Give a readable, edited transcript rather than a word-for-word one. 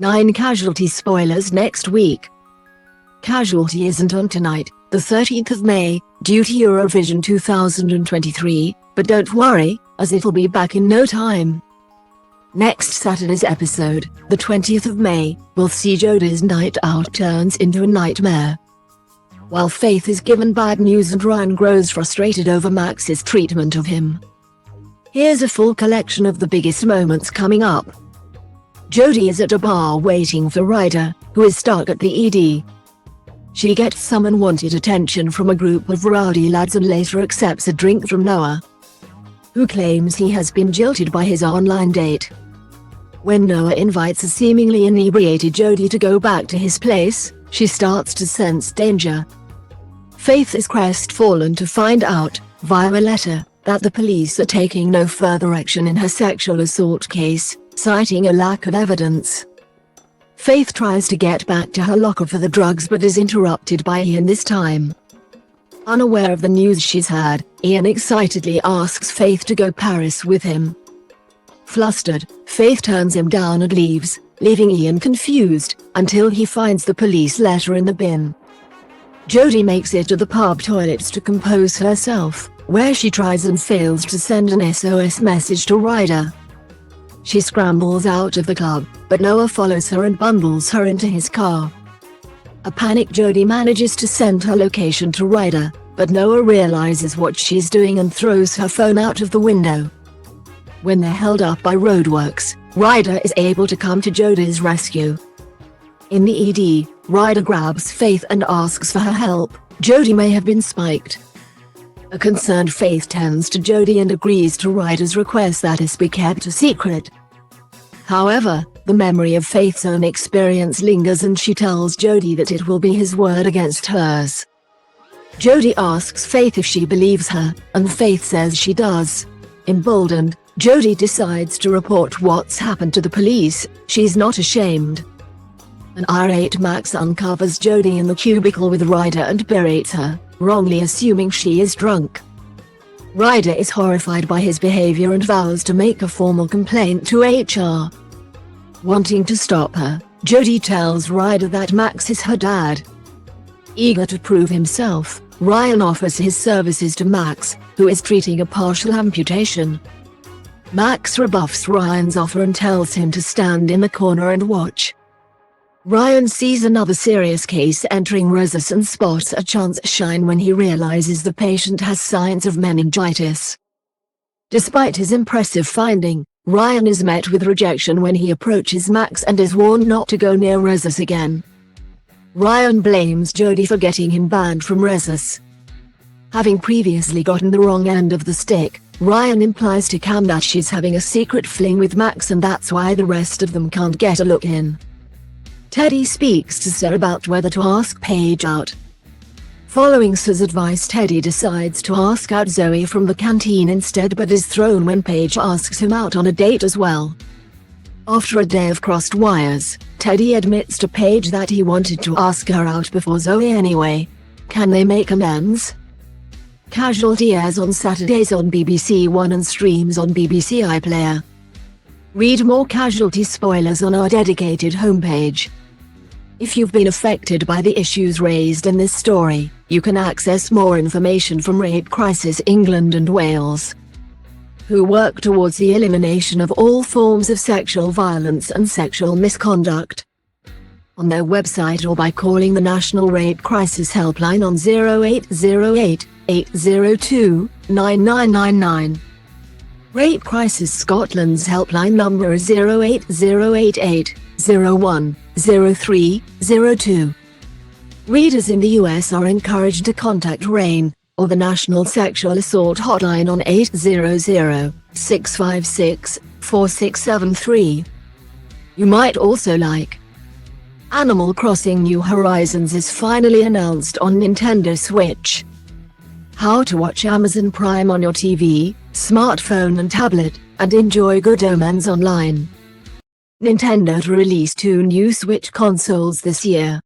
9 Casualty spoilers next week. Casualty isn't on tonight, the 13th of May, due to Eurovision 2023, but don't worry, as it'll be back in no time. Next Saturday's episode, the 20th of May, will see Jodie's night out turns into a nightmare. While Faith is given bad news and Ryan grows frustrated over Max's treatment of him. Here's a full collection of the biggest moments coming up. Jodie is at a bar waiting for Ryder, who is stuck at the ED. She gets some unwanted attention from a group of rowdy lads and later accepts a drink from Noah, who claims he has been jilted by his online date. When Noah invites a seemingly inebriated Jodie to go back to his place, she starts to sense danger. Faith is crestfallen to find out, via a letter, that the police are taking no further action in her sexual assault case, citing a lack of evidence. Faith tries to get back to her locker for the drugs but is interrupted by Ian this time. Unaware of the news she's heard, Ian excitedly asks Faith to go Paris with him. Flustered, Faith turns him down and leaves, leaving Ian confused, until he finds the police letter in the bin. Jodie makes it to the pub toilets to compose herself, where she tries and fails to send an SOS message to Ryder. She scrambles out of the club, but Noah follows her and bundles her into his car. A panicked Jodie manages to send her location to Ryder, but Noah realizes what she's doing and throws her phone out of the window. When they're held up by roadworks, Ryder is able to come to Jodie's rescue. In the ED, Ryder grabs Faith and asks for her help. Jodie may have been spiked. A concerned Faith turns to Jodie and agrees to Ryder's request that it be kept a secret. However, the memory of Faith's own experience lingers and she tells Jodie that it will be his word against hers. Jodie asks Faith if she believes her, and Faith says she does. Emboldened, Jodie decides to report what's happened to the police. She's not ashamed. An irate Max uncovers Jodie in the cubicle with Ryder and berates her, wrongly assuming she is drunk. Ryder is horrified by his behavior and vows to make a formal complaint to HR. Wanting to stop her, Jodie tells Ryder that Max is her dad. Eager to prove himself, Ryan offers his services to Max, who is treating a partial amputation. Max rebuffs Ryan's offer and tells him to stand in the corner and watch. Ryan sees another serious case entering Resus and spots a chance shine when he realizes the patient has signs of meningitis. Despite his impressive finding, Ryan is met with rejection when he approaches Max and is warned not to go near Resus again. Ryan blames Jodie for getting him banned from Resus. Having previously gotten the wrong end of the stick, Ryan implies to Cam that she's having a secret fling with Max and that's why the rest of them can't get a look in. Teddy speaks to Sir about whether to ask Paige out. Following Sir's advice, Teddy decides to ask out Zoe from the canteen instead but is thrown when Paige asks him out on a date as well. After a day of crossed wires, Teddy admits to Paige that he wanted to ask her out before Zoe anyway. Can they make amends? Casualty airs on Saturdays on BBC One and streams on BBC iPlayer. Read more Casualty spoilers on our dedicated homepage. If you've been affected by the issues raised in this story, you can access more information from Rape Crisis England and Wales, who work towards the elimination of all forms of sexual violence and sexual misconduct, on their website or by calling the National Rape Crisis Helpline on 0808 802 9999. Rape Crisis Scotland's helpline number is 08088 01 0302. Readers in the US are encouraged to contact RAIN, or the National Sexual Assault Hotline on 800-656-4673. You might also like Animal Crossing New Horizons is finally announced on Nintendo Switch. How to watch Amazon Prime on your TV, smartphone and tablet, and enjoy Good Omens online. Nintendo to release 2 new Switch consoles this year.